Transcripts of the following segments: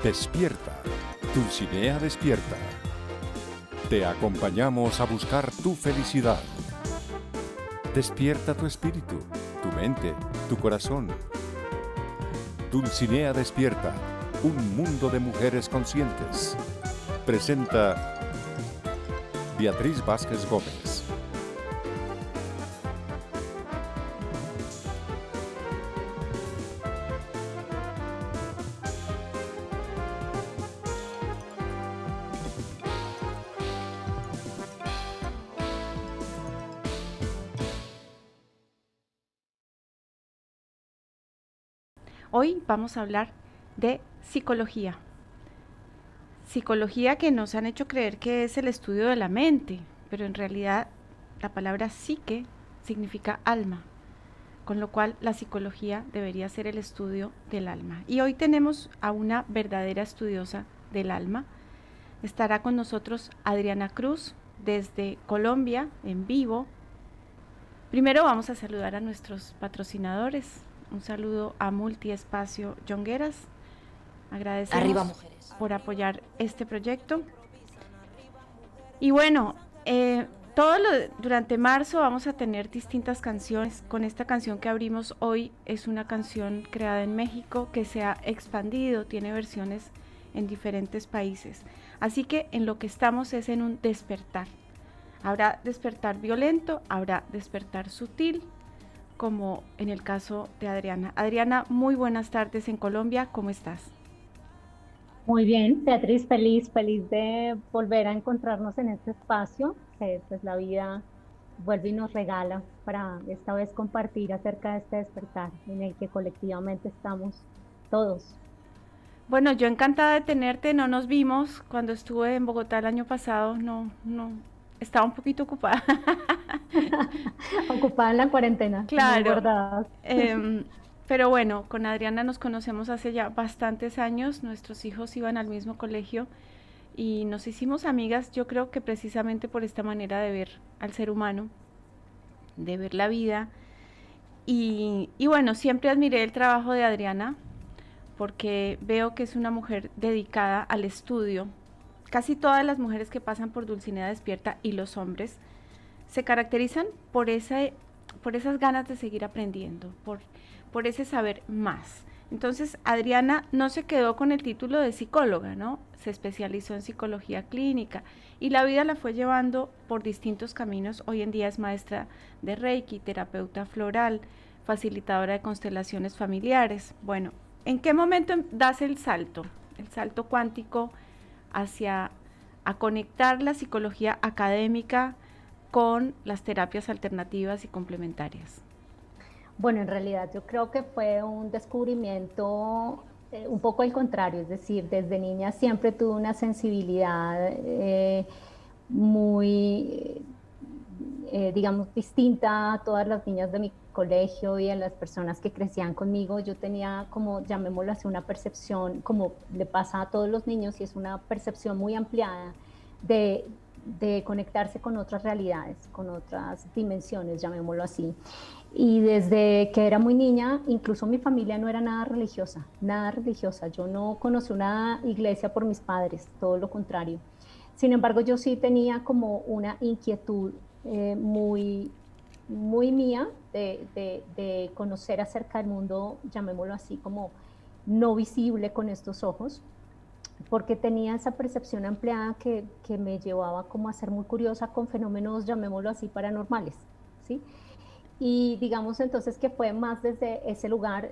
Despierta, Dulcinea despierta. Te acompañamos a buscar tu felicidad. Despierta tu espíritu, tu mente, tu corazón. Dulcinea despierta, un mundo de mujeres conscientes. Presenta Beatriz Vázquez Gómez. Hoy vamos a hablar de psicología. Psicología que nos han hecho creer que es el estudio de la mente, pero en realidad la palabra psique significa alma, con lo cual la psicología debería ser el estudio del alma. Y hoy tenemos a una verdadera estudiosa del alma. Estará con nosotros Adriana Cruz desde Colombia en vivo. Primero vamos a saludar a nuestros patrocinadores. Un saludo a Multiespacio Jongueras. Agradecemos Arriba, mujeres, por apoyar este proyecto. Y bueno, durante marzo vamos a tener distintas canciones. Con esta canción que abrimos hoy es una canción creada en México que se ha expandido, tiene versiones en diferentes países. Así que en lo que estamos es en un despertar. Habrá despertar violento, habrá despertar sutil, como en el caso de Adriana. Adriana, muy buenas tardes en Colombia, ¿cómo estás? Muy bien, Beatriz, feliz de volver a encontrarnos en este espacio que pues la vida vuelve y nos regala para esta vez compartir acerca de este despertar en el que colectivamente estamos todos. Bueno, yo encantada de tenerte, no nos vimos cuando estuve en Bogotá el año pasado, estaba un poquito ocupada. Ocupada en la cuarentena, muy Claro, guardadas. pero bueno, con Adriana nos conocemos hace ya bastantes años, nuestros hijos iban al mismo colegio y nos hicimos amigas, yo creo que precisamente por esta manera de ver al ser humano, de ver la vida. Y bueno, siempre admiré el trabajo de Adriana porque veo que es una mujer dedicada al estudio. Casi todas las mujeres que pasan por Dulcinea Despierta y los hombres se caracterizan por esas ganas de seguir aprendiendo, por ese saber más. Entonces, Adriana no se quedó con el título de psicóloga, ¿no? Se especializó en psicología clínica y la vida la fue llevando por distintos caminos. Hoy en día es maestra de Reiki, terapeuta floral, facilitadora de constelaciones familiares. Bueno, ¿en qué momento das el salto cuántico hacia a conectar la psicología académica con las terapias alternativas y complementarias? Bueno, en realidad yo creo que fue un descubrimiento un poco al contrario, es decir, desde niña siempre tuve una sensibilidad muy, digamos, distinta a todas las niñas de mi colegio y a las personas que crecían conmigo. Yo tenía como, llamémoslo así, una percepción, como le pasa a todos los niños, y es una percepción muy ampliada de, de conectarse con otras realidades, con otras dimensiones, llamémoslo así. Y desde que era muy niña, incluso mi familia no era nada religiosa, nada religiosa. Yo no conocí una iglesia por mis padres, todo lo contrario. Sin embargo, yo sí tenía como una inquietud muy mía de conocer acerca del mundo, llamémoslo así, como no visible con estos ojos, porque tenía esa percepción ampliada que me llevaba como a ser muy curiosa con fenómenos, llamémoslo así, paranormales, ¿sí? Y digamos entonces que fue más desde ese lugar.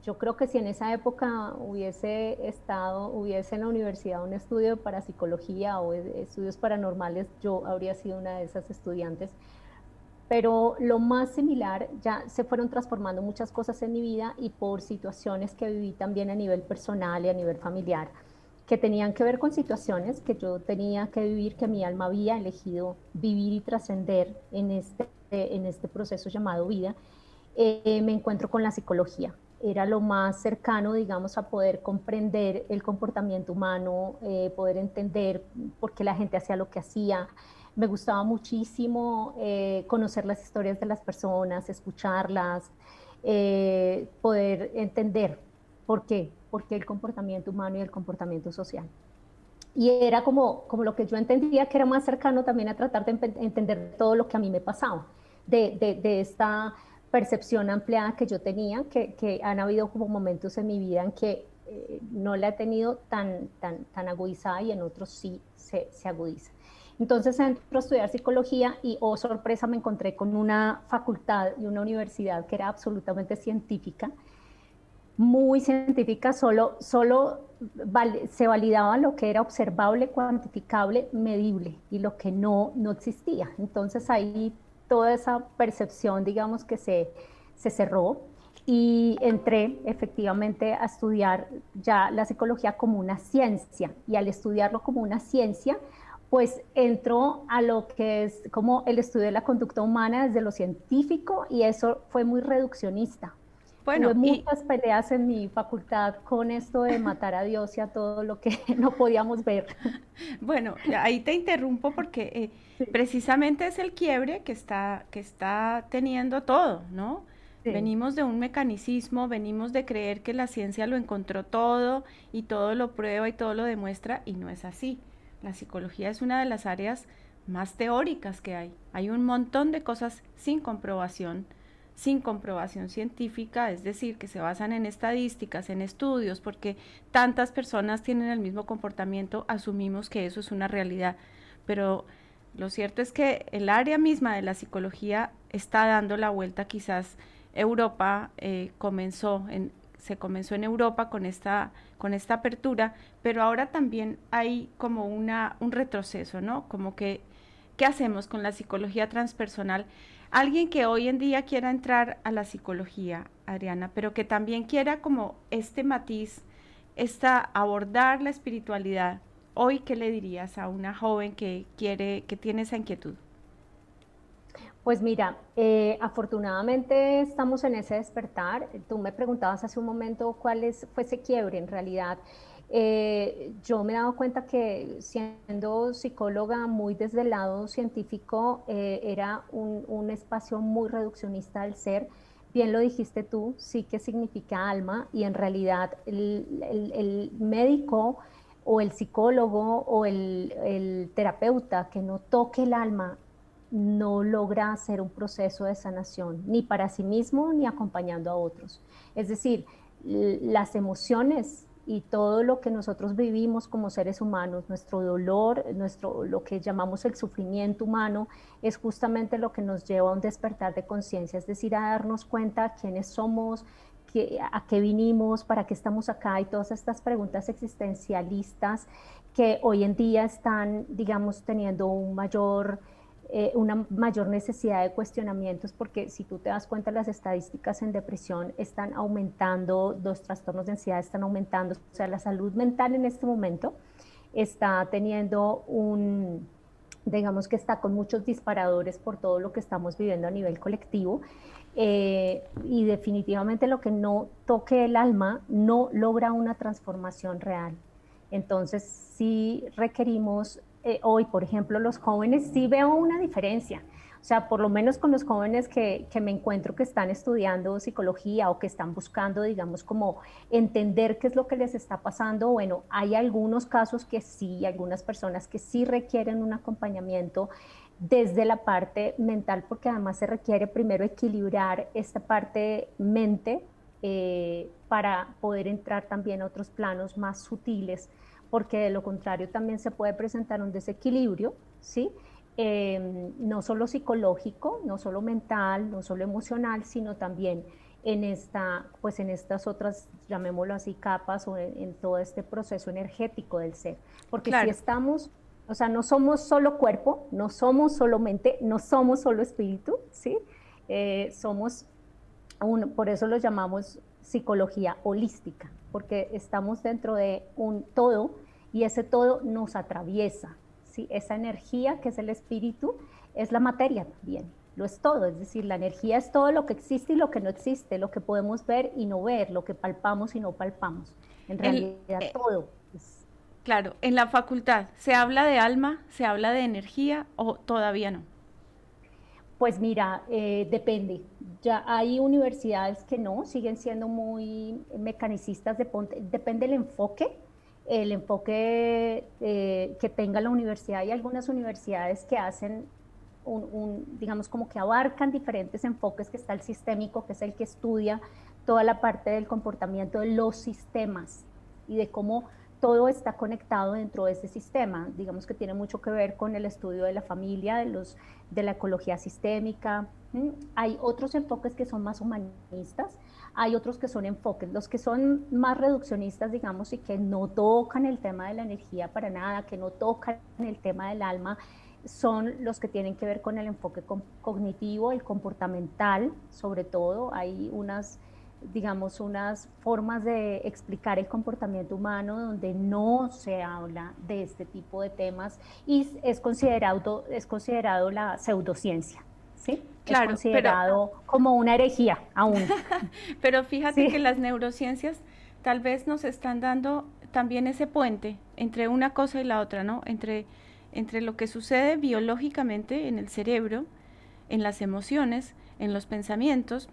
Yo creo que si en esa época hubiese en la universidad un estudio de parapsicología o estudios paranormales, yo habría sido una de esas estudiantes. Pero lo más similar, ya se fueron transformando muchas cosas en mi vida y por situaciones que viví también a nivel personal y a nivel familiar, que tenían que ver con situaciones que yo tenía que vivir, que mi alma había elegido vivir y trascender en este proceso llamado vida. Me encuentro con la psicología. Era lo más cercano, digamos, a poder comprender el comportamiento humano, poder entender por qué la gente hacía lo que hacía. Me gustaba muchísimo conocer las historias de las personas, escucharlas, poder entender por qué por qué el comportamiento humano y el comportamiento social. Y era como lo que yo entendía que era más cercano también a tratar de entender todo lo que a mí me pasaba, de esta percepción ampliada que yo tenía, que han habido como momentos en mi vida en que no la he tenido tan agudizada y en otros sí se agudiza. Entonces entro a estudiar psicología y, oh sorpresa, me encontré con una facultad y una universidad que era absolutamente científica, muy científica, solo se validaba lo que era observable, cuantificable, medible, y lo que no existía. Entonces ahí toda esa percepción, digamos, que se cerró, y entré efectivamente a estudiar ya la psicología como una ciencia, y al estudiarlo como una ciencia, pues entró a lo que es como el estudio de la conducta humana desde lo científico, y eso fue muy reduccionista. Tuve Bueno, y muchas peleas en mi facultad con esto de matar a Dios y a todo lo que no podíamos ver. bueno, ahí te interrumpo porque Sí, precisamente es el quiebre que está teniendo todo, ¿no? sí. Venimos de un mecanicismo, venimos de creer que la ciencia lo encontró todo y todo lo prueba y todo lo demuestra, y no es así. La psicología es una de las áreas más teóricas que hay. Hay un montón de cosas sin comprobación científica, es decir, que se basan en estadísticas, en estudios, porque tantas personas tienen el mismo comportamiento, asumimos que eso es una realidad. Pero lo cierto es que el área misma de la psicología está dando la vuelta. Quizás Europa se comenzó en Europa con esta apertura, pero ahora también hay como un retroceso, ¿no? Como que, ¿qué hacemos con la psicología transpersonal? Alguien que hoy en día quiera entrar a la psicología, Adriana, pero que también quiera como este matiz, abordar la espiritualidad. Hoy, ¿qué le dirías a una joven que tiene esa inquietud? Pues mira, afortunadamente estamos en ese despertar. Tú me preguntabas hace un momento fue ese quiebre. En realidad, yo me he dado cuenta que siendo psicóloga muy desde el lado científico, era un espacio muy reduccionista del ser. Bien lo dijiste tú, sí que significa alma, y en realidad el médico o el psicólogo o el terapeuta que no toque el alma no logra hacer un proceso de sanación, ni para sí mismo ni acompañando a otros. Es decir, las emociones y todo lo que nosotros vivimos como seres humanos, nuestro dolor, lo que llamamos el sufrimiento humano, es justamente lo que nos lleva a un despertar de conciencia, es decir, a darnos cuenta quiénes somos, a qué vinimos, para qué estamos acá, y todas estas preguntas existencialistas que hoy en día están, digamos, teniendo una mayor necesidad de cuestionamientos, porque si tú te das cuenta, las estadísticas en depresión están aumentando, los trastornos de ansiedad están aumentando, o sea, la salud mental en este momento está teniendo digamos que está con muchos disparadores por todo lo que estamos viviendo a nivel colectivo, y definitivamente lo que no toque el alma no logra una transformación real. Entonces sí requerimos, hoy por ejemplo los jóvenes, sí veo una diferencia. O sea, por lo menos con los jóvenes que me encuentro que están estudiando psicología o que están buscando, digamos, como entender qué es lo que les está pasando. Bueno, hay algunos casos que sí, algunas personas que sí requieren un acompañamiento desde la parte mental, porque además se requiere primero equilibrar esta parte mente, para poder entrar también a otros planos más sutiles, porque de lo contrario también se puede presentar un desequilibrio, ¿sí? No solo psicológico, no solo mental, no solo emocional, sino también pues en estas otras, llamémoslo así, capas, o en todo este proceso energético del ser. Porque si Claro, estamos, o sea, no somos solo cuerpo, no somos solo mente, no somos solo espíritu, ¿sí? Somos por eso lo llamamos psicología holística, porque estamos dentro de un todo, y ese todo nos atraviesa, ¿sí? Esa energía que es el espíritu es la materia también, lo es todo, es decir, la energía es todo lo que existe y lo que no existe, lo que podemos ver y no ver, lo que palpamos y no palpamos, en el, realidad eh, todo. claro, en la facultad, ¿se habla de alma, se habla de energía o todavía no? Pues mira, depende. Ya hay universidades que no, siguen siendo muy mecanicistas, depende del enfoque, el enfoque que tenga la universidad. Hay algunas universidades que hacen digamos, como que abarcan diferentes enfoques, que está el sistémico, que es el que estudia toda la parte del comportamiento de los sistemas y de cómo todo está conectado dentro de ese sistema. Digamos que tiene mucho que ver con el estudio de la familia, de la ecología sistémica. Hay otros enfoques que son más humanistas, hay otros que son enfoques, los que son más reduccionistas, digamos, y que no tocan el tema de la energía para nada, que no tocan el tema del alma, son los que tienen que ver con el enfoque cognitivo, el comportamental, sobre todo. Hay unas, digamos, unas formas de explicar el comportamiento humano donde no se habla de este tipo de temas y es considerado la pseudociencia, ¿sí? Claro, es considerado como una herejía aún. Pero fíjate Sí. que las neurociencias tal vez nos están dando también ese puente entre una cosa y la otra, ¿no? Entre lo que sucede biológicamente en el cerebro, en las emociones, en los pensamientos,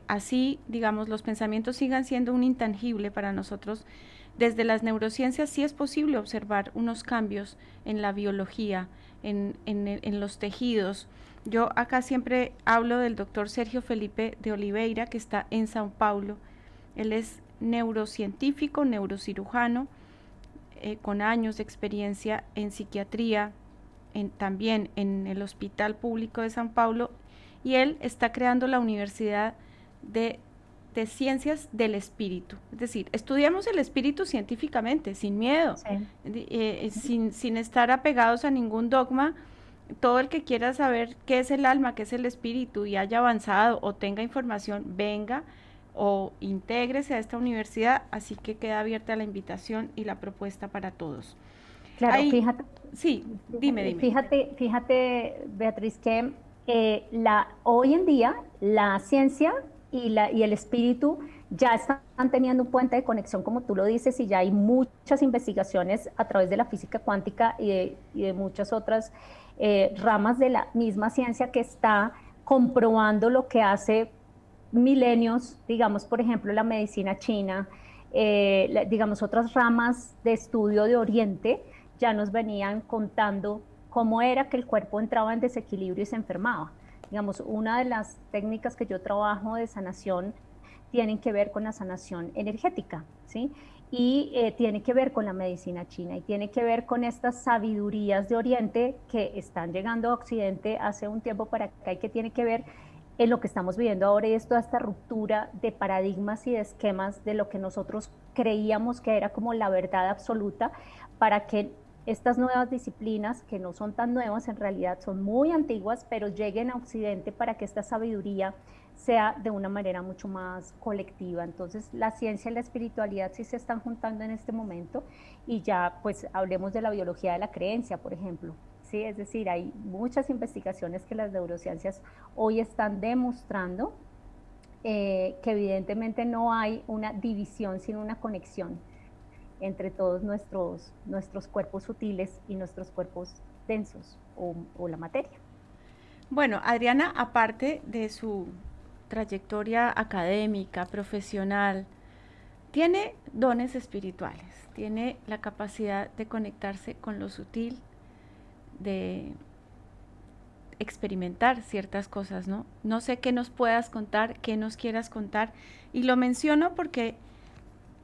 así, digamos, los pensamientos sigan siendo un intangible para nosotros. Desde las neurociencias sí es posible observar unos cambios en la biología, en los tejidos. Yo acá siempre hablo del doctor Sergio Felipe de Oliveira, que está en Sao Paulo. Él es neurocientífico, neurocirujano, con años de experiencia en psiquiatría, también en el Hospital Público de San Paulo, y él está creando la Universidad de Ciencias del Espíritu. Es decir, estudiamos el espíritu científicamente, sin miedo, Sí. sin estar apegados a ningún dogma. Todo el que quiera saber qué es el alma, qué es el espíritu y haya avanzado o tenga información, venga o intégrese a esta universidad, así que queda abierta la invitación y la propuesta para todos. Claro, Ahí, fíjate, sí, dime. fíjate, Beatriz, que hoy en día la ciencia y el espíritu ya están teniendo un puente de conexión, como tú lo dices, y ya hay muchas investigaciones a través de la física cuántica y de muchas otras ramas de la misma ciencia que está comprobando lo que hace milenios, digamos, por ejemplo, la medicina china, digamos, otras ramas de estudio de Oriente ya nos venían contando cómo era que el cuerpo entraba en desequilibrio y se enfermaba. Digamos, una de las técnicas que yo trabajo de sanación tienen que ver con la sanación energética, ¿sí? Y tiene que ver con la medicina china y tiene que ver con estas sabidurías de Oriente que están llegando a Occidente hace un tiempo para acá y que tiene que ver en lo que estamos viviendo ahora, y es toda esta ruptura de paradigmas y de esquemas de lo que nosotros creíamos que era como la verdad absoluta, para que estas nuevas disciplinas, que no son tan nuevas, en realidad son muy antiguas, pero lleguen a Occidente para que esta sabiduría sea de una manera mucho más colectiva. Entonces, la ciencia y la espiritualidad sí se están juntando en este momento, y ya pues hablemos de la biología de la creencia, por ejemplo. Sí, es decir, hay muchas investigaciones que las neurociencias hoy están demostrando que evidentemente no hay una división, sino una conexión entre todos nuestros cuerpos sutiles y nuestros cuerpos densos o la materia. Bueno, Adriana, aparte de su trayectoria académica, profesional, tiene dones espirituales, tiene la capacidad de conectarse con lo sutil, de experimentar ciertas cosas, ¿no? No sé qué nos puedas contar, qué nos quieras contar, y lo menciono porque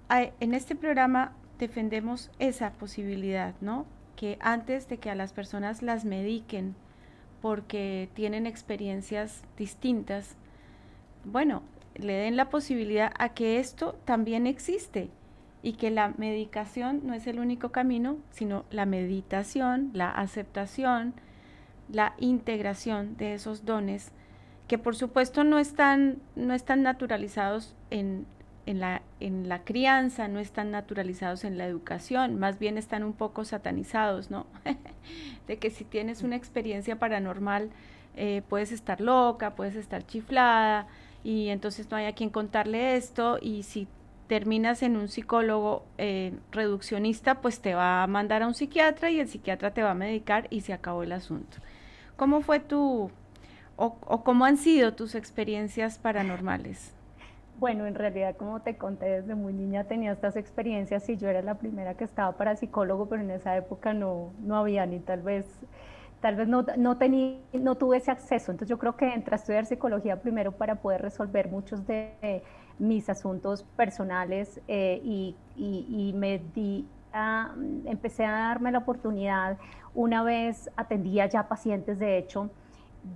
en este programa defendemos esa posibilidad, ¿no? Que antes de que a las personas las mediquen porque tienen experiencias distintas, bueno, le den la posibilidad a que esto también existe y que la medicación no es el único camino, sino la meditación, la aceptación, la integración de esos dones que por supuesto no están naturalizados en la crianza, no están naturalizados en la educación, más bien están un poco satanizados, ¿no? De que si tienes una experiencia paranormal, puedes estar loca, puedes estar chiflada, y entonces no hay a quien contarle esto, y si terminas en un psicólogo reduccionista, pues te va a mandar a un psiquiatra y el psiquiatra te va a medicar y se acabó el asunto. ¿Cómo fue o cómo han sido tus experiencias paranormales. Bueno, en realidad, como te conté, desde muy niña tenía estas experiencias y yo era la primera que estaba para psicólogo, pero en esa época no había ni tal vez no tuve ese acceso. Entonces yo creo que entré a estudiar psicología primero para poder resolver muchos de mis asuntos personales y empecé a darme la oportunidad. Una vez atendía ya pacientes, de hecho,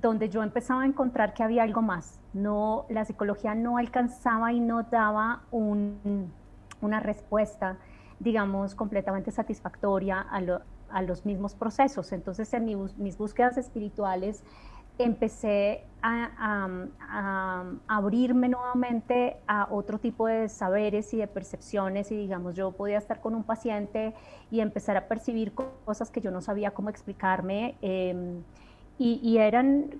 donde yo empezaba a encontrar que había algo más. No, la psicología no alcanzaba y no daba una respuesta, digamos, completamente satisfactoria a los mismos procesos. Entonces, en mis búsquedas espirituales, empecé a abrirme nuevamente a otro tipo de saberes y de percepciones, y digamos, yo podía estar con un paciente y empezar a percibir cosas que yo no sabía cómo explicarme. Y eran,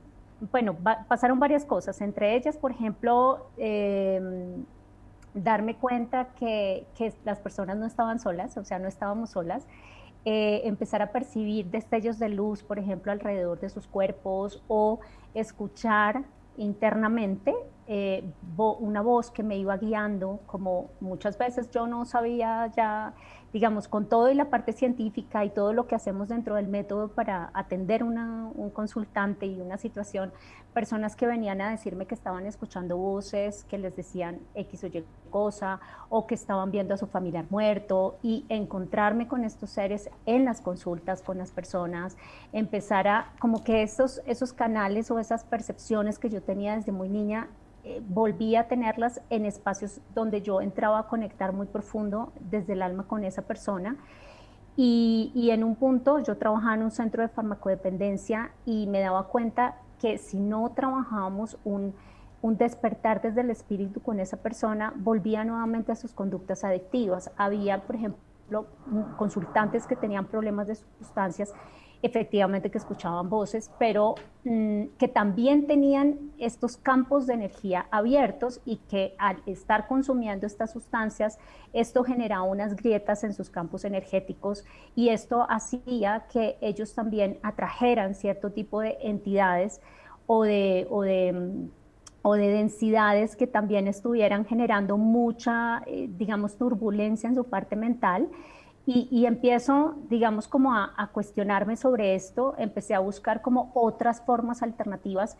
bueno, pasaron varias cosas, entre ellas, por ejemplo, darme cuenta que las personas no estaban solas, o sea, no estábamos solas, empezar a percibir destellos de luz, por ejemplo, alrededor de sus cuerpos, o escuchar internamente una voz que me iba guiando, como muchas veces yo no sabía ya, digamos, con todo y la parte científica y todo lo que hacemos dentro del método para atender un consultante y una situación, personas que venían a decirme que estaban escuchando voces que les decían X o Y cosa, o que estaban viendo a su familiar muerto, y encontrarme con estos seres en las consultas con las personas, empezar a, como que esos canales o esas percepciones que yo tenía desde muy niña, volví a tenerlas en espacios donde yo entraba a conectar muy profundo desde el alma con esa persona. Y en un punto yo trabajaba en un centro de farmacodependencia y me daba cuenta que si no trabajábamos un despertar desde el espíritu con esa persona, volvía nuevamente a sus conductas adictivas. Había, por ejemplo, consultantes que tenían problemas de sustancias, efectivamente que escuchaban voces, pero que también tenían estos campos de energía abiertos, y que al estar consumiendo estas sustancias, esto generaba unas grietas en sus campos energéticos, y esto hacía que ellos también atrajeran cierto tipo de entidades o de densidades que también estuvieran generando mucha, digamos, turbulencia en su parte mental. Y empiezo, digamos, como a cuestionarme sobre esto, empecé a buscar como otras formas alternativas,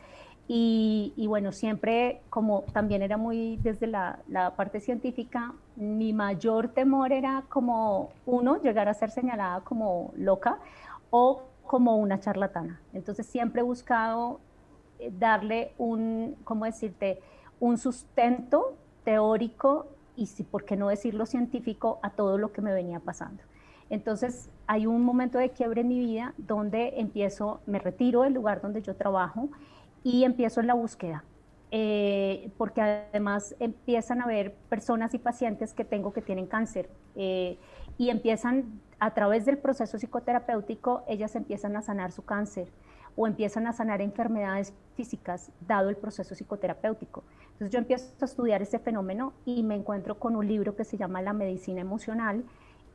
y bueno, siempre, como también era muy desde la parte científica, mi mayor temor era como, uno, llegar a ser señalada como loca o como una charlatana. Entonces siempre he buscado darle ¿cómo decirte?, un sustento teórico y, si, por qué no decirlo, científico a todo lo que me venía pasando. Entonces hay un momento de quiebre en mi vida donde me retiro del lugar donde yo trabajo y empiezo en la búsqueda. Porque además empiezan a haber personas y pacientes que tengo que tienen cáncer, y empiezan, a través del proceso psicoterapéutico, ellas empiezan a sanar su cáncer o empiezan a sanar enfermedades físicas dado el proceso psicoterapéutico. Entonces yo empiezo a estudiar ese fenómeno y me encuentro con un libro que se llama La medicina emocional,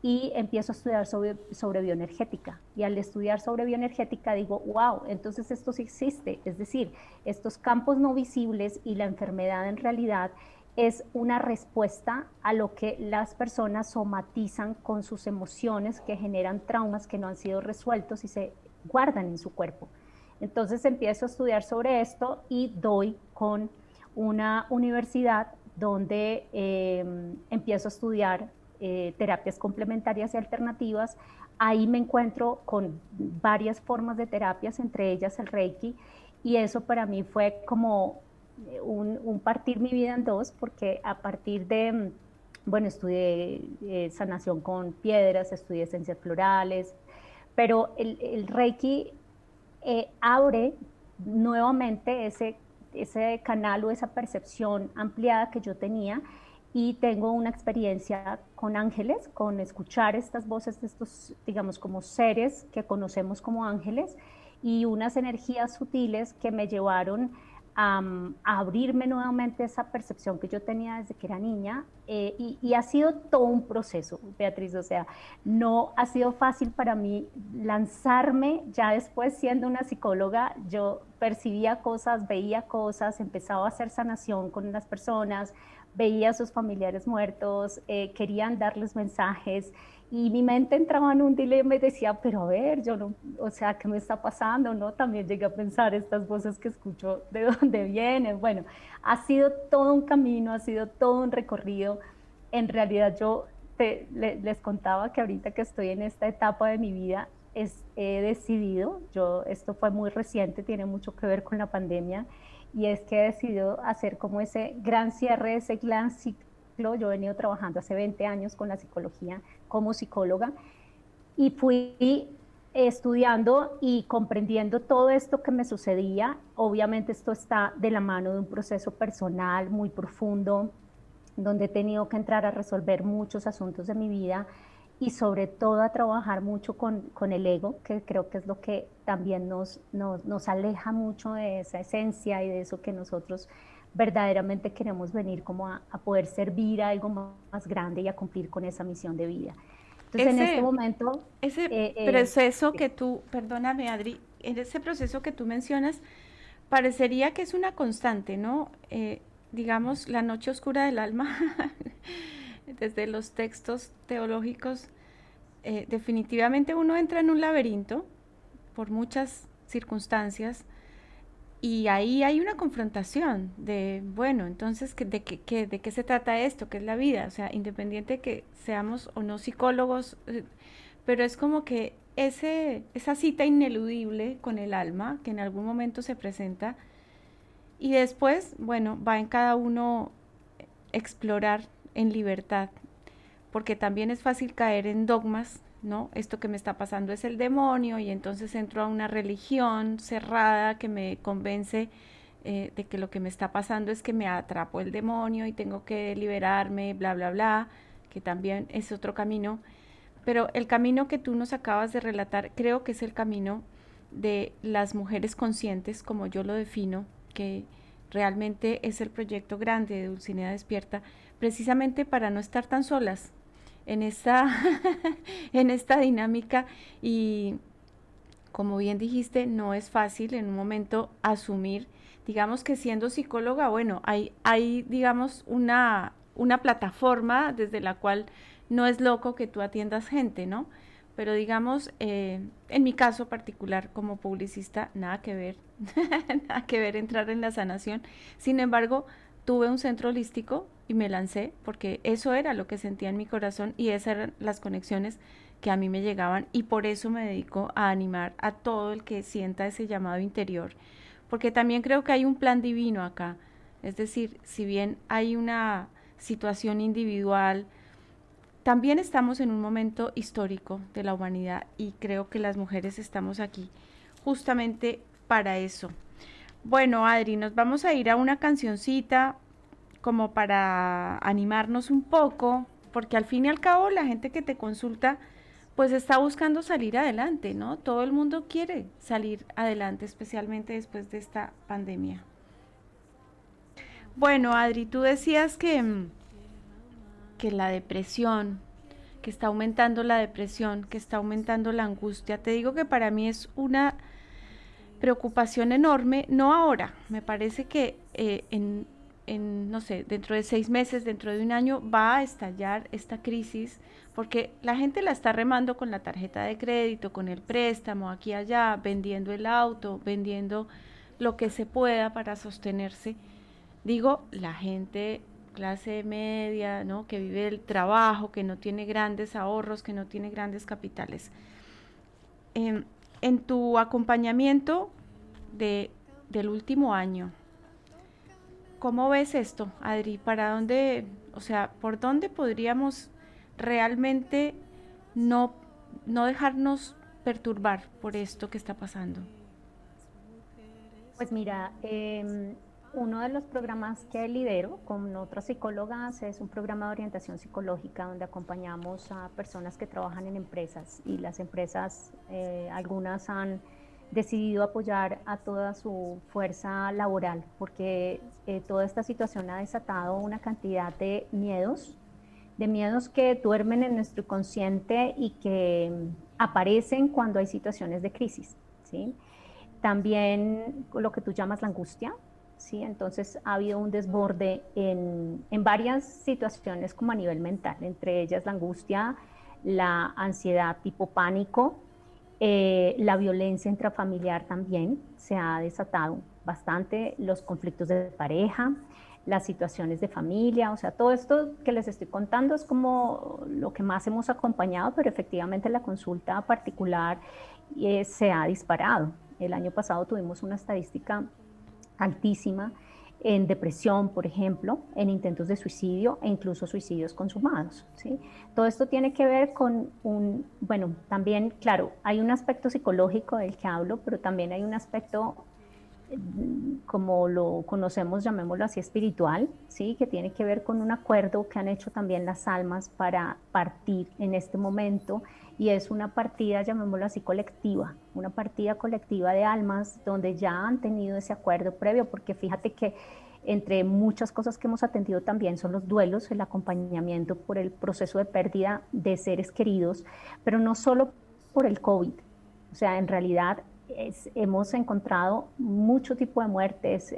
y empiezo a estudiar sobre bioenergética. Y al estudiar sobre bioenergética digo, wow, entonces esto sí existe. Es decir, estos campos no visibles y la enfermedad en realidad es una respuesta a lo que las personas somatizan con sus emociones, que generan traumas que no han sido resueltos y se guardan en su cuerpo. Entonces empiezo a estudiar sobre esto y doy con una universidad donde empiezo a estudiar terapias complementarias y alternativas. Ahí me encuentro con varias formas de terapias, entre ellas el Reiki, y eso para mí fue como un partir mi vida en dos, porque a partir de, bueno, estudié sanación con piedras, estudié esencias florales, pero el Reiki abre nuevamente ese canal o esa percepción ampliada que yo tenía, y tengo una experiencia con ángeles, con escuchar estas voces de estos, digamos, como seres que conocemos como ángeles, y unas energías sutiles que me llevaron a abrirme nuevamente esa percepción que yo tenía desde que era niña, y ha sido todo un proceso, Beatriz, o sea, no ha sido fácil para mí lanzarme ya después siendo una psicóloga. Yo percibía cosas, veía cosas, empezaba a hacer sanación con las personas, veía a sus familiares muertos, querían darles mensajes y mi mente entraba en un dilema y decía, pero a ver, yo no, o sea, ¿qué me está pasando? ¿No? También llegué a pensar estas voces que escucho, ¿de dónde vienen? Bueno, ha sido todo un camino, ha sido todo un recorrido. En realidad yo les contaba que ahorita que estoy en esta etapa de mi vida, he decidido, esto fue muy reciente, tiene mucho que ver con la pandemia, y es que he decidido hacer como ese gran cierre, ese gran ciclo. Yo he venido trabajando hace 20 años con la psicología como psicóloga y fui estudiando y comprendiendo todo esto que me sucedía. Obviamente esto está de la mano de un proceso personal muy profundo, donde he tenido que entrar a resolver muchos asuntos de mi vida y sobre todo a trabajar mucho con el ego, que creo que es lo que también nos aleja mucho de esa esencia y de eso que nosotros verdaderamente queremos venir como a poder servir a algo más grande y a cumplir con esa misión de vida. Entonces en este momento... Ese proceso sí. que tú, perdóname Adri, en ese proceso que tú mencionas, parecería que es una constante, ¿no? Digamos, la noche oscura del alma, desde los textos teológicos, definitivamente uno entra en un laberinto por muchas circunstancias y ahí hay una confrontación de, bueno, entonces, ¿de qué se trata esto? ¿Qué es la vida? O sea, independiente que seamos o no psicólogos, pero es como que esa cita ineludible con el alma que en algún momento se presenta y después, bueno, va en cada uno explorar en libertad, porque también es fácil caer en dogmas, ¿no? Esto que me está pasando es el demonio y entonces entro a una religión cerrada que me convence de que lo que me está pasando es que me atrapó el demonio y tengo que liberarme, bla, bla, bla, que también es otro camino. Pero el camino que tú nos acabas de relatar creo que es el camino de las mujeres conscientes, como yo lo defino, que realmente es el proyecto grande de Dulcinea Despierta, precisamente para no estar tan solas en esta, en esta dinámica. Y como bien dijiste, no es fácil en un momento asumir, digamos que siendo psicóloga, bueno, hay digamos, una plataforma desde la cual no es loco que tú atiendas gente, ¿no? Pero digamos, en mi caso particular como publicista, nada que ver, nada que ver entrar en la sanación. Sin embargo, tuve un centro holístico y me lancé porque eso era lo que sentía en mi corazón y esas eran las conexiones que a mí me llegaban y por eso me dedico a animar a todo el que sienta ese llamado interior, porque también creo que hay un plan divino acá. Es decir, si bien hay una situación individual, también estamos en un momento histórico de la humanidad y creo que las mujeres estamos aquí justamente para eso. Bueno, Adri, nos vamos a ir a una cancioncita como para animarnos un poco, porque al fin y al cabo la gente que te consulta pues está buscando salir adelante, ¿no? Todo el mundo quiere salir adelante, especialmente después de esta pandemia. Bueno, Adri, tú decías que la depresión, que está aumentando la depresión, que está aumentando la angustia. Te digo que para mí es una preocupación enorme, no ahora, me parece que no sé, dentro de 6 meses, dentro de un año va a estallar esta crisis, porque la gente la está remando con la tarjeta de crédito, con el préstamo, aquí y allá, vendiendo el auto, vendiendo lo que se pueda para sostenerse. Digo, la gente clase media, ¿no? Que vive del trabajo, que no tiene grandes ahorros, que no tiene grandes capitales. En tu acompañamiento del último año, ¿cómo ves esto, Adri? ¿Para dónde, o sea, por dónde podríamos realmente no dejarnos perturbar por esto que está pasando? Pues mira, uno de los programas que lidero con otras psicólogas es un programa de orientación psicológica donde acompañamos a personas que trabajan en empresas y las empresas, algunas han decidido apoyar a toda su fuerza laboral porque toda esta situación ha desatado una cantidad de miedos de miedos que duermen en nuestro inconsciente y que aparecen cuando hay situaciones de crisis, ¿sí? También lo que tú llamas la angustia, ¿sí? Entonces ha habido un desborde en varias situaciones como a nivel mental, entre ellas la angustia, la ansiedad tipo pánico, la violencia intrafamiliar también se ha desatado bastante, los conflictos de pareja, las situaciones de familia, o sea, todo esto que les estoy contando es como lo que más hemos acompañado, pero efectivamente la consulta particular se ha disparado. El año pasado tuvimos una estadística altísima en depresión, por ejemplo, en intentos de suicidio e incluso suicidios consumados, ¿sí? Todo esto tiene que ver con bueno, también, claro, hay un aspecto psicológico del que hablo, pero también hay un aspecto, como lo conocemos, llamémoslo así, espiritual, ¿sí? Que tiene que ver con un acuerdo que han hecho también las almas para partir en este momento, y es una partida, llamémoslo así, colectiva, una partida colectiva de almas donde ya han tenido ese acuerdo previo, porque fíjate que entre muchas cosas que hemos atendido también son los duelos, el acompañamiento por el proceso de pérdida de seres queridos, pero no solo por el COVID, o sea, en realidad hemos encontrado mucho tipo de muertes,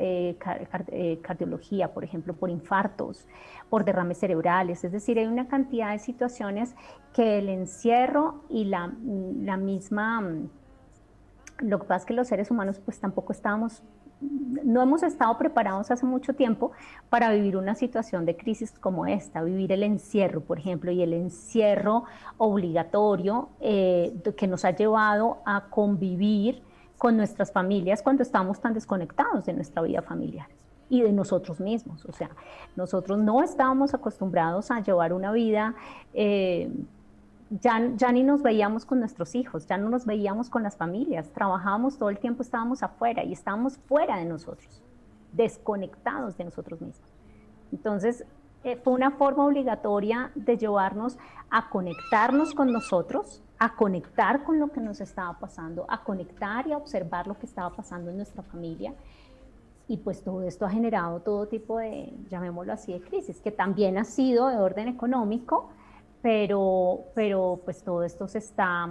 cardiología, por ejemplo, por infartos, por derrames cerebrales, es decir, hay una cantidad de situaciones que el encierro y la misma, lo que pasa es que los seres humanos pues tampoco no hemos estado preparados hace mucho tiempo para vivir una situación de crisis como esta, vivir el encierro, por ejemplo, y el encierro obligatorio que nos ha llevado a convivir con nuestras familias cuando estamos tan desconectados de nuestra vida familiar y de nosotros mismos. O sea, nosotros no estábamos acostumbrados a llevar una vida, ya ni nos veíamos con nuestros hijos, ya no nos veíamos con las familias, trabajábamos todo el tiempo, estábamos afuera y estábamos fuera de nosotros, desconectados de nosotros mismos. Entonces, fue una forma obligatoria de llevarnos a conectarnos con nosotros, a conectar con lo que nos estaba pasando, a conectar y a observar lo que estaba pasando en nuestra familia. Y pues todo esto ha generado todo tipo de, llamémoslo así, de crisis, que también ha sido de orden económico, pero pues todo esto se está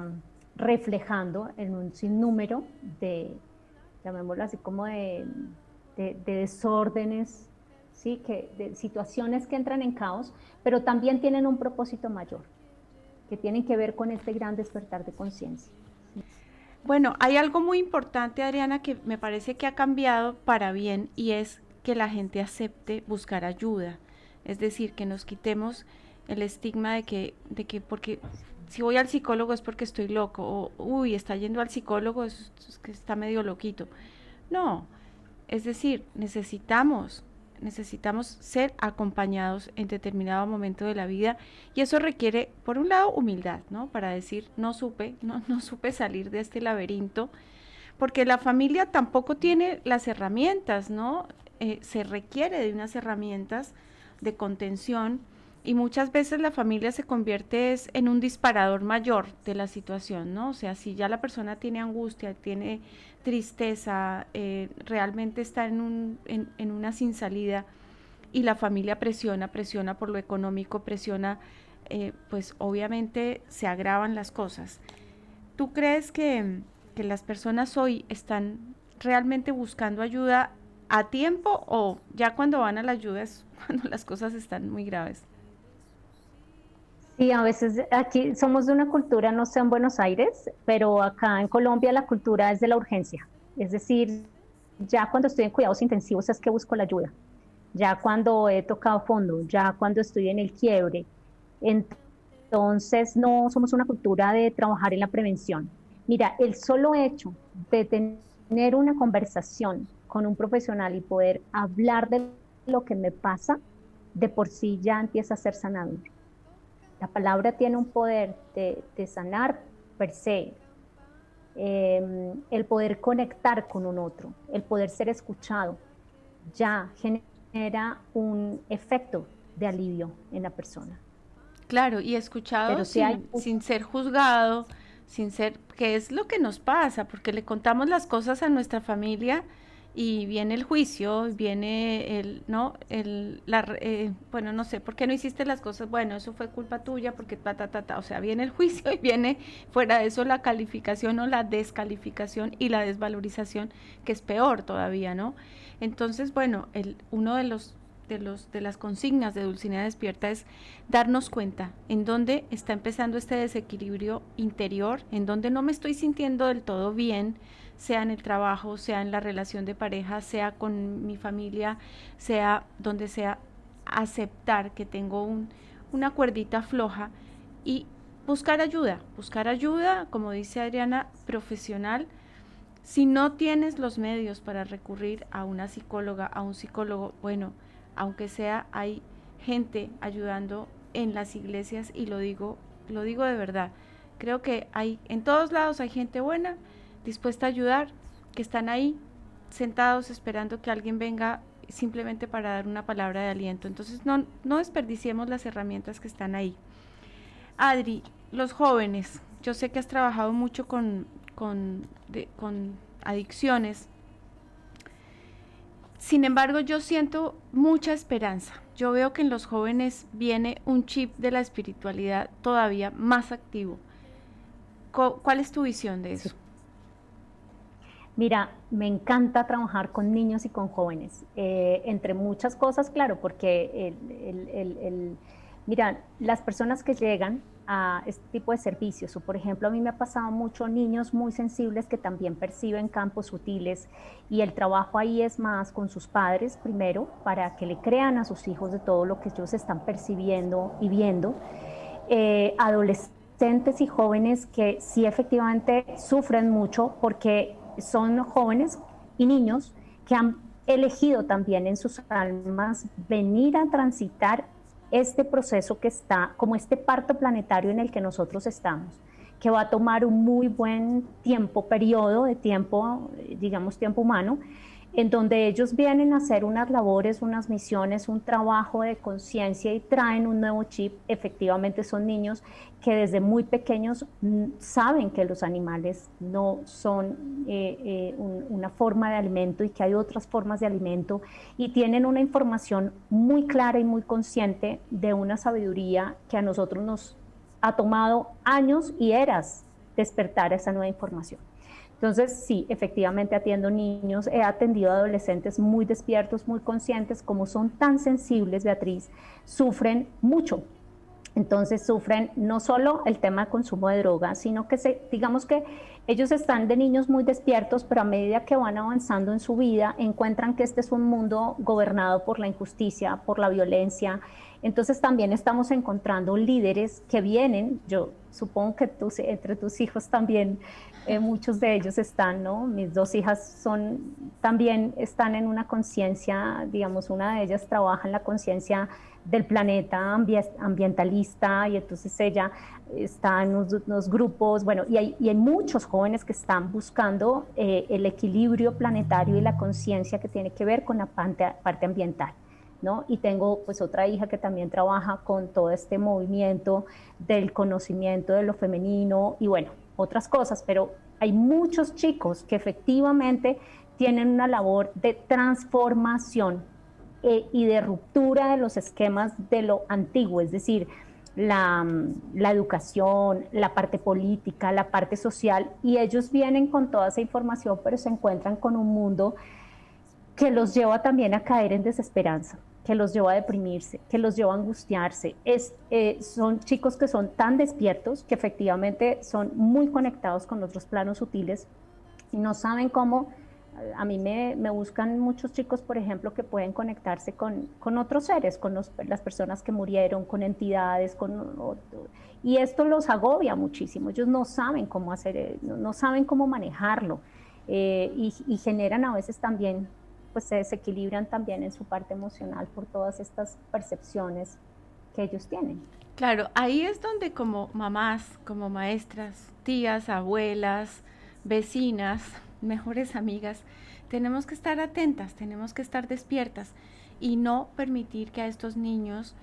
reflejando en un sinnúmero de, llamémoslo así, como de desórdenes, ¿sí? De situaciones que entran en caos, pero también tienen un propósito mayor, que tienen que ver con este gran despertar de conciencia. Bueno, hay algo muy importante, Adriana, que me parece que ha cambiado para bien, y es que la gente acepte buscar ayuda. Es decir, que nos quitemos el estigma de que porque si voy al psicólogo es porque estoy loco, o uy, está yendo al psicólogo, es que está medio loquito. No, es decir, necesitamos ser acompañados en determinado momento de la vida, y eso requiere, por un lado, humildad, ¿no? Para decir, no supe salir de este laberinto, porque la familia tampoco tiene las herramientas, ¿no? Se requiere de unas herramientas de contención, y muchas veces la familia se convierte en un disparador mayor de la situación, ¿no? O sea, si ya la persona tiene angustia, tiene tristeza, realmente está en una sin salida, y la familia presiona por lo económico, presiona, pues obviamente se agravan las cosas. ¿Tú crees que las personas hoy están realmente buscando ayuda a tiempo, o ya cuando van a la ayuda es cuando las cosas están muy graves? Sí, a veces aquí somos de una cultura, no sé en Buenos Aires, pero acá en Colombia la cultura es de la urgencia. Es decir, ya cuando estoy en cuidados intensivos es que busco la ayuda. Ya cuando he tocado fondo, ya cuando estoy en el quiebre. Entonces no somos una cultura de trabajar en la prevención. Mira, el solo hecho de tener una conversación con un profesional y poder hablar de lo que me pasa, de por sí ya empieza a ser sanador. La palabra tiene un poder de sanar per se, el poder conectar con un otro, el poder ser escuchado, ya genera un efecto de alivio en la persona. Claro, y escuchado sin ser juzgado, sin ser, que es lo que nos pasa, porque le contamos las cosas a nuestra familia y viene el juicio, viene ¿no? Bueno, no sé, ¿por qué no hiciste las cosas? Bueno, eso fue culpa tuya, porque o sea, viene el juicio y viene fuera de eso la calificación o la descalificación y la desvalorización, que es peor todavía, ¿no? Entonces, bueno, uno de las consignas de Dulcinea Despierta es darnos cuenta en dónde está empezando este desequilibrio interior, en dónde no me estoy sintiendo del todo bien, sea en el trabajo, sea en la relación de pareja, sea con mi familia, sea donde sea, aceptar que tengo una cuerdita floja y buscar ayuda, como dice Adriana, profesional. Si no tienes los medios para recurrir a una psicóloga, a un psicólogo, bueno, aunque sea, hay gente ayudando en las iglesias, y lo digo de verdad. Creo que en todos lados hay gente buena, dispuesta a ayudar, que están ahí sentados esperando que alguien venga simplemente para dar una palabra de aliento. Entonces no desperdiciemos las herramientas que están ahí. Adri, los jóvenes, yo sé que has trabajado mucho con adicciones. Sin embargo, yo siento mucha esperanza. Yo veo que en los jóvenes viene un chip de la espiritualidad todavía más activo. ¿Cuál es tu visión de eso? Sí. Mira, me encanta trabajar con niños y con jóvenes, entre muchas cosas, claro, porque mira, las personas que llegan a este tipo de servicios, o por ejemplo, a mí me ha pasado mucho niños muy sensibles que también perciben campos sutiles, y el trabajo ahí es más con sus padres primero, para que le crean a sus hijos de todo lo que ellos están percibiendo y viendo. Adolescentes y jóvenes que sí efectivamente sufren mucho porque son jóvenes y niños que han elegido también en sus almas venir a transitar este proceso que está como este parto planetario en el que nosotros estamos, que va a tomar un muy buen tiempo, periodo de tiempo, digamos tiempo humano, en donde ellos vienen a hacer unas labores, unas misiones, un trabajo de conciencia y traen un nuevo chip. Efectivamente son niños que desde muy pequeños saben que los animales no son una forma de alimento y que hay otras formas de alimento, y tienen una información muy clara y muy consciente de una sabiduría que a nosotros nos ha tomado años y eras despertar esa nueva información. Entonces, sí, efectivamente atiendo niños, he atendido adolescentes muy despiertos, muy conscientes, como son tan sensibles, Beatriz, sufren mucho. Entonces sufren no solo el tema de consumo de drogas, sino que digamos que ellos están de niños muy despiertos, pero a medida que van avanzando en su vida, encuentran que este es un mundo gobernado por la injusticia, por la violencia. Entonces también estamos encontrando líderes que vienen, yo supongo que entre tus hijos también, muchos de ellos están, ¿no? Mis dos hijas también están en una conciencia, digamos, una de ellas trabaja en la conciencia del planeta ambientalista, y entonces ella está en unos grupos, bueno, y hay muchos jóvenes que están buscando el equilibrio planetario y la conciencia que tiene que ver con la parte ambiental, ¿no? Y tengo pues otra hija que también trabaja con todo este movimiento del conocimiento de lo femenino y bueno, otras cosas, pero hay muchos chicos que efectivamente tienen una labor de transformación y de ruptura de los esquemas de lo antiguo, es decir, la educación, la parte política, la parte social, y ellos vienen con toda esa información, pero se encuentran con un mundo que los lleva también a caer en desesperanza, que los lleva a deprimirse, que los lleva a angustiarse. Son chicos que son tan despiertos, que efectivamente son muy conectados con otros planos sutiles y no saben cómo. A mí me buscan muchos chicos, por ejemplo, que pueden conectarse con otros seres, con las personas que murieron, con entidades, y esto los agobia muchísimo. Ellos no saben cómo hacer, no saben cómo manejarlo, y generan a veces también, pues se desequilibran también en su parte emocional por todas estas percepciones que ellos tienen. Claro, ahí es donde como mamás, como maestras, tías, abuelas, vecinas, mejores amigas, tenemos que estar atentas, tenemos que estar despiertas y no permitir que a estos niños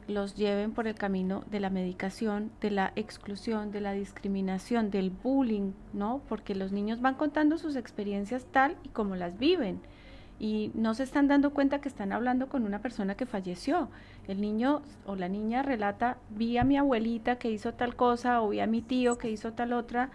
los lleven por el camino de la medicación, de la exclusión, de la discriminación, del bullying, ¿no? Porque los niños van contando sus experiencias tal y como las viven. y no se están dando cuenta que están hablando con una persona que falleció. El niño o la niña relata, vi a mi abuelita que hizo tal cosa o vi a mi tío que hizo tal otra,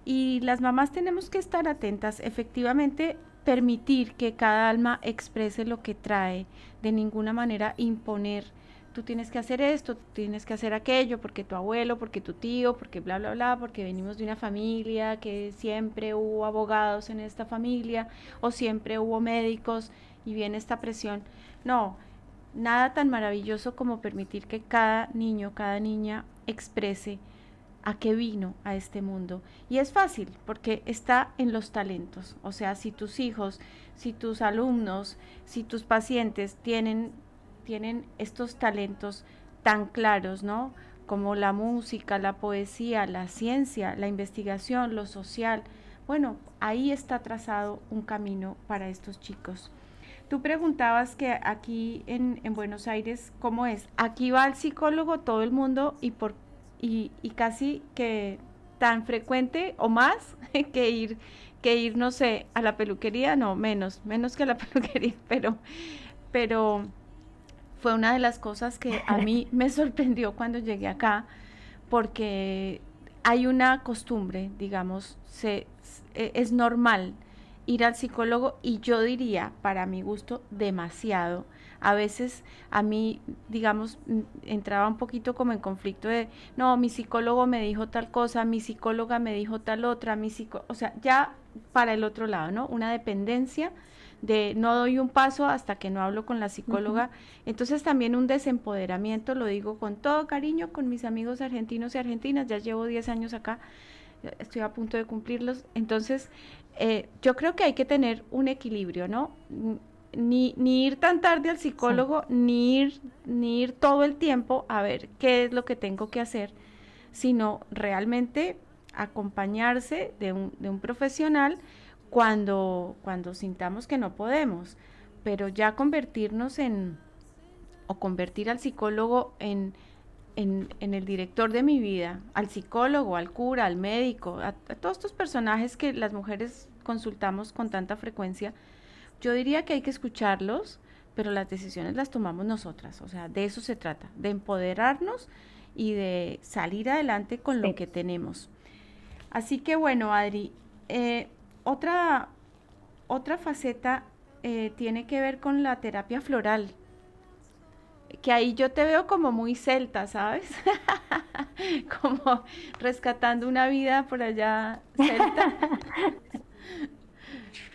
y las mamás tenemos que estar atentas, efectivamente permitir que cada alma exprese lo que trae, de ninguna manera imponer, tú tienes que hacer esto, tú tienes que hacer aquello, porque tu abuelo, porque tu tío, porque bla, bla, bla, porque venimos de una familia, que siempre hubo abogados en esta familia, o siempre hubo médicos, y viene esta presión. No, nada tan maravilloso como permitir que cada niño, cada niña exprese a qué vino a este mundo. Y es fácil, porque está en los talentos. O sea, si tus hijos, si tus alumnos, si tus pacientes tienen estos talentos tan claros, ¿no? Como la música, la poesía, la ciencia, la investigación, lo social. Bueno, ahí está trazado un camino para estos chicos. Tú preguntabas que aquí en Buenos Aires, ¿cómo es? Aquí va al psicólogo todo el mundo y casi que tan frecuente o más que ir, no sé, a la peluquería, no, menos que a la peluquería, pero fue una de las cosas que a mí me sorprendió cuando llegué acá, porque hay una costumbre, digamos, es normal ir al psicólogo, y yo diría, para mi gusto, demasiado. A veces a mí, digamos, entraba un poquito como en conflicto de, no, mi psicólogo me dijo tal cosa, mi psicóloga me dijo tal otra, o sea, ya para el otro lado, ¿no? Una dependencia de no doy un paso hasta que no hablo con la psicóloga. Entonces también un desempoderamiento, lo digo con todo cariño, con mis amigos argentinos y argentinas, ya llevo 10 años acá, estoy a punto de cumplirlos. Entonces yo creo que hay que tener un equilibrio, ¿no? Ni ir tan tarde al psicólogo, sí, ni ir todo el tiempo a ver qué es lo que tengo que hacer, sino realmente acompañarse de un profesional cuando sintamos que no podemos, pero ya convertir al psicólogo en el director de mi vida, al psicólogo, al cura, al médico, a todos estos personajes que las mujeres consultamos con tanta frecuencia. Yo diría que hay que escucharlos, pero las decisiones las tomamos nosotras. O sea, de eso se trata, de empoderarnos y de salir adelante con lo que tenemos. Así que bueno, Adri, otra faceta tiene que ver con la terapia floral, que ahí yo te veo como muy celta, ¿sabes? Como rescatando una vida por allá celta.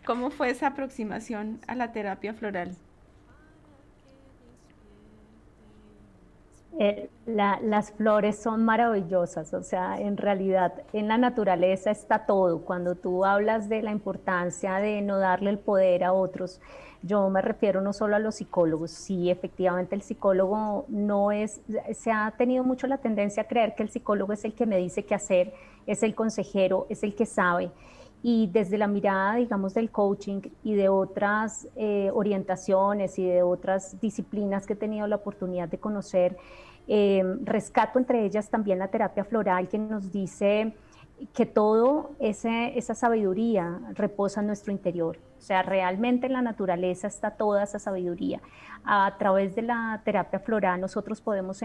¿Cómo fue esa aproximación a la terapia floral? Las flores son maravillosas, o sea, en realidad en la naturaleza está todo. Cuando tú hablas de la importancia de no darle el poder a otros, yo me refiero no solo a los psicólogos. Sí, efectivamente el psicólogo se ha tenido mucho la tendencia a creer que el psicólogo es el que me dice qué hacer, es el consejero, es el que sabe. Y desde la mirada, digamos, del coaching y de otras orientaciones y de otras disciplinas que he tenido la oportunidad de conocer, rescato entre ellas también la terapia floral, que nos dice que todo esa sabiduría reposa en nuestro interior. O sea, realmente en la naturaleza está toda esa sabiduría. A través de la terapia floral nosotros podemos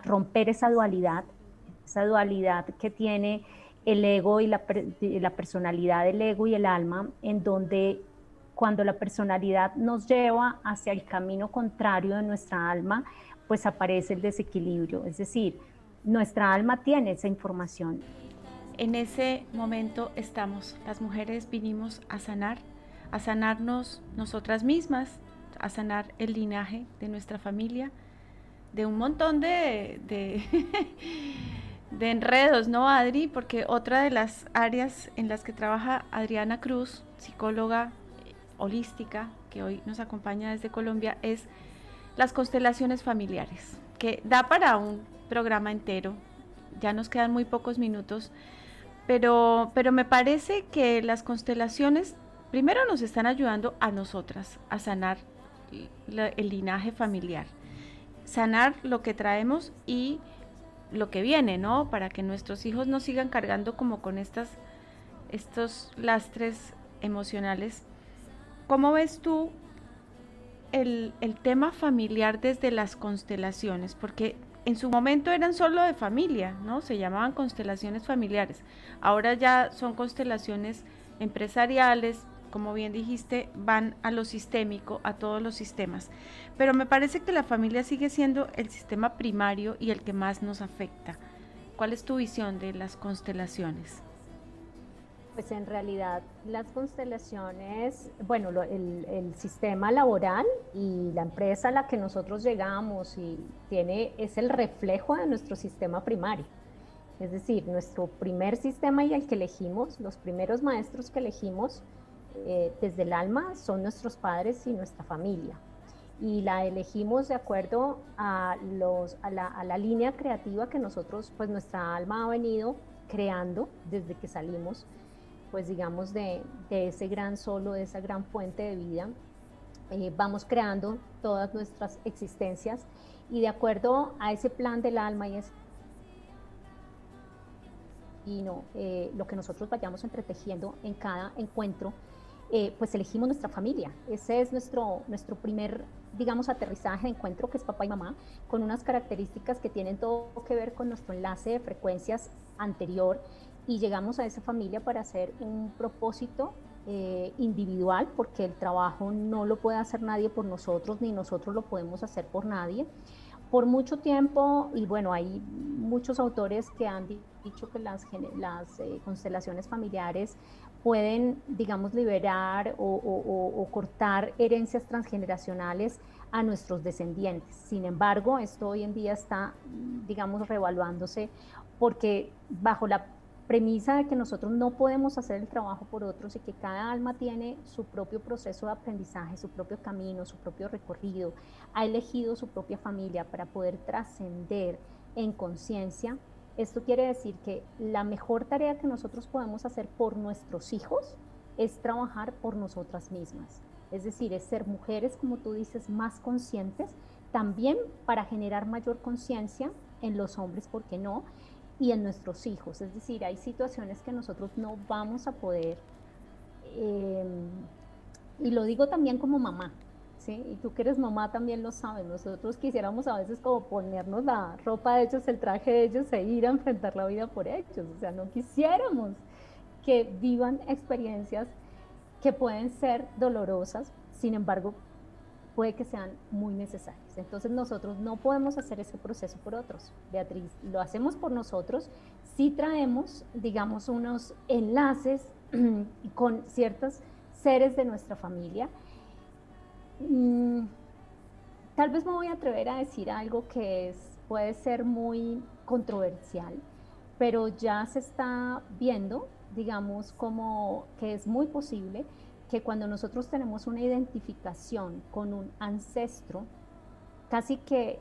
romper esa dualidad que tiene el ego y la personalidad del ego y el alma, en donde cuando la personalidad nos lleva hacia el camino contrario de nuestra alma, pues aparece el desequilibrio. Es decir, nuestra alma tiene esa información. En ese momento estamos, las mujeres vinimos a sanarnos nosotras mismas, a sanar el linaje de nuestra familia, de un montón de enredos, ¿no, Adri? Porque otra de las áreas en las que trabaja Adriana Cruz, psicóloga holística, que hoy nos acompaña desde Colombia, es las constelaciones familiares, que da para un programa entero. Ya nos quedan muy pocos minutos, pero me parece que las constelaciones primero nos están ayudando a nosotras a sanar el linaje familiar, sanar lo que traemos y lo que viene, ¿no? Para que nuestros hijos no sigan cargando como con estos lastres emocionales. ¿Cómo ves tú el tema familiar desde las constelaciones? Porque en su momento eran solo de familia, ¿no? Se llamaban constelaciones familiares. Ahora ya son constelaciones empresariales, como bien dijiste, van a lo sistémico, a todos los sistemas. Pero me parece que la familia sigue siendo el sistema primario y el que más nos afecta. ¿Cuál es tu visión de las constelaciones? Pues en realidad las constelaciones, bueno, el sistema laboral y la empresa a la que nosotros llegamos es el reflejo de nuestro sistema primario. Es decir, nuestro primer sistema y el que elegimos, los primeros maestros que elegimos desde el alma son nuestros padres y nuestra familia. Y la elegimos de acuerdo a la línea creativa que nosotros, pues nuestra alma ha venido creando desde que salimos, pues digamos de ese gran solo, de esa gran fuente de vida. Vamos creando todas nuestras existencias y de acuerdo a ese plan del alma lo que nosotros vayamos entretejiendo en cada encuentro, pues elegimos nuestra familia. Ese es nuestro primer, digamos, aterrizaje de encuentro, que es papá y mamá, con unas características que tienen todo que ver con nuestro enlace de frecuencias anterior, y llegamos a esa familia para hacer un propósito individual, porque el trabajo no lo puede hacer nadie por nosotros, ni nosotros lo podemos hacer por nadie. Por mucho tiempo, y bueno, hay muchos autores que han dicho que las constelaciones familiares pueden, digamos, liberar o cortar herencias transgeneracionales a nuestros descendientes. Sin embargo, esto hoy en día está, digamos, reevaluándose, porque bajo la premisa de que nosotros no podemos hacer el trabajo por otros y que cada alma tiene su propio proceso de aprendizaje, su propio camino, su propio recorrido, ha elegido su propia familia para poder trascender en conciencia. Esto quiere decir que la mejor tarea que nosotros podemos hacer por nuestros hijos es trabajar por nosotras mismas. Es decir, es ser mujeres, como tú dices, más conscientes, también para generar mayor conciencia en los hombres, ¿por qué no?, y en nuestros hijos. Es decir, hay situaciones que nosotros no vamos a poder, y lo digo también como mamá, ¿sí? Y tú que eres mamá también lo sabes. Nosotros quisiéramos a veces como ponernos la ropa de ellos, el traje de ellos e ir a enfrentar la vida por ellos. O sea, no quisiéramos que vivan experiencias que pueden ser dolorosas, sin embargo, puede que sean muy necesarias. Entonces nosotros no podemos hacer ese proceso por otros, Beatriz, lo hacemos por nosotros. Sí traemos, digamos, unos enlaces con ciertos seres de nuestra familia. Tal vez me voy a atrever a decir algo que puede ser muy controversial, pero ya se está viendo, digamos, como que es muy posible que cuando nosotros tenemos una identificación con un ancestro, casi que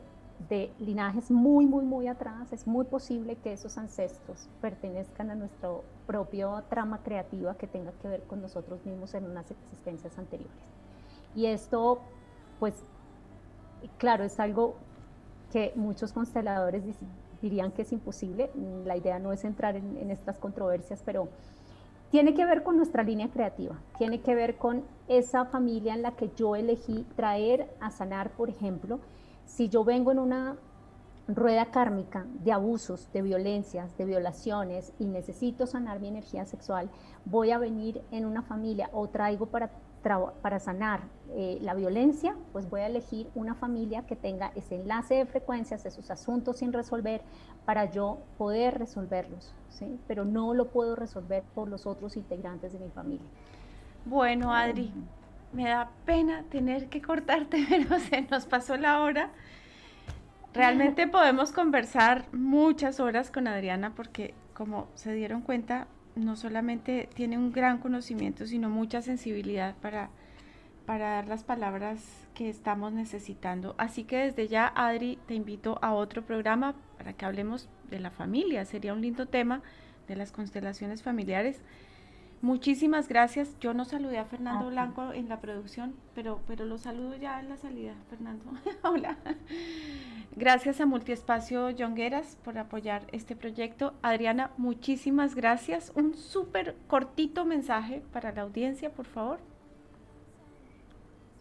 de linajes muy, muy, muy atrás, es muy posible que esos ancestros pertenezcan a nuestra propia trama creativa que tenga que ver con nosotros mismos en unas existencias anteriores. Y esto, pues, claro, es algo que muchos consteladores dirían que es imposible. La idea no es entrar en estas controversias, pero tiene que ver con nuestra línea creativa, tiene que ver con esa familia en la que yo elegí traer a sanar. Por ejemplo, si yo vengo en una rueda kármica de abusos, de violencias, de violaciones y necesito sanar mi energía sexual, voy a venir en una familia o traigo para sanar la violencia, pues voy a elegir una familia que tenga ese enlace de frecuencias, esos asuntos sin resolver, para yo poder resolverlos, ¿sí? Pero no lo puedo resolver por los otros integrantes de mi familia. Bueno, Adri, me da pena tener que cortarte, pero se nos pasó la hora. Realmente podemos conversar muchas horas con Adriana porque, como se dieron cuenta, no solamente tiene un gran conocimiento, sino mucha sensibilidad para dar las palabras que estamos necesitando. Así que desde ya, Adri, te invito a otro programa para que hablemos de la familia. Sería un lindo tema de las constelaciones familiares. Muchísimas gracias. Yo no saludé a Fernando Blanco en la producción, pero lo saludo ya en la salida, Fernando. Hola. Gracias a Multiespacio Yongueras por apoyar este proyecto. Adriana, muchísimas gracias. Un súper cortito mensaje para la audiencia, por favor.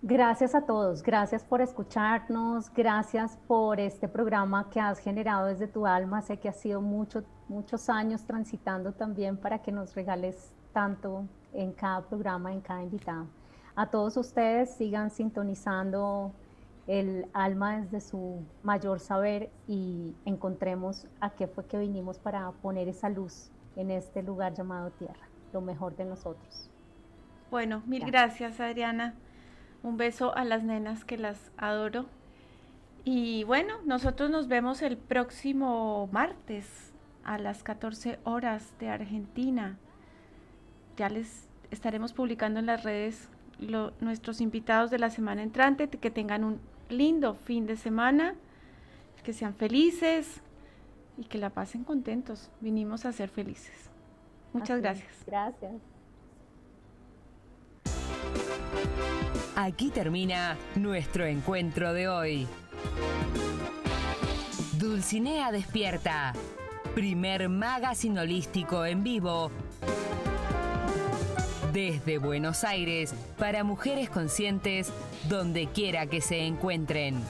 Gracias a todos, gracias por escucharnos, gracias por este programa que has generado desde tu alma. Sé que has sido muchos años transitando también para que nos regales tanto en cada programa, en cada invitado. A todos ustedes, sigan sintonizando el alma desde su mayor saber y encontremos a qué fue que vinimos para poner esa luz en este lugar llamado Tierra, lo mejor de nosotros. Bueno, mil gracias, Adriana. Un beso a las nenas que las adoro. Y bueno, nosotros nos vemos el próximo martes a las 14 horas de Argentina. Ya les estaremos publicando en las redes nuestros invitados de la semana entrante. Que tengan un lindo fin de semana, que sean felices y que la pasen contentos. Vinimos a ser felices. Muchas gracias. Gracias. Aquí termina nuestro encuentro de hoy. Dulcinea Despierta, primer magazine holístico en vivo desde Buenos Aires para mujeres conscientes donde quiera que se encuentren.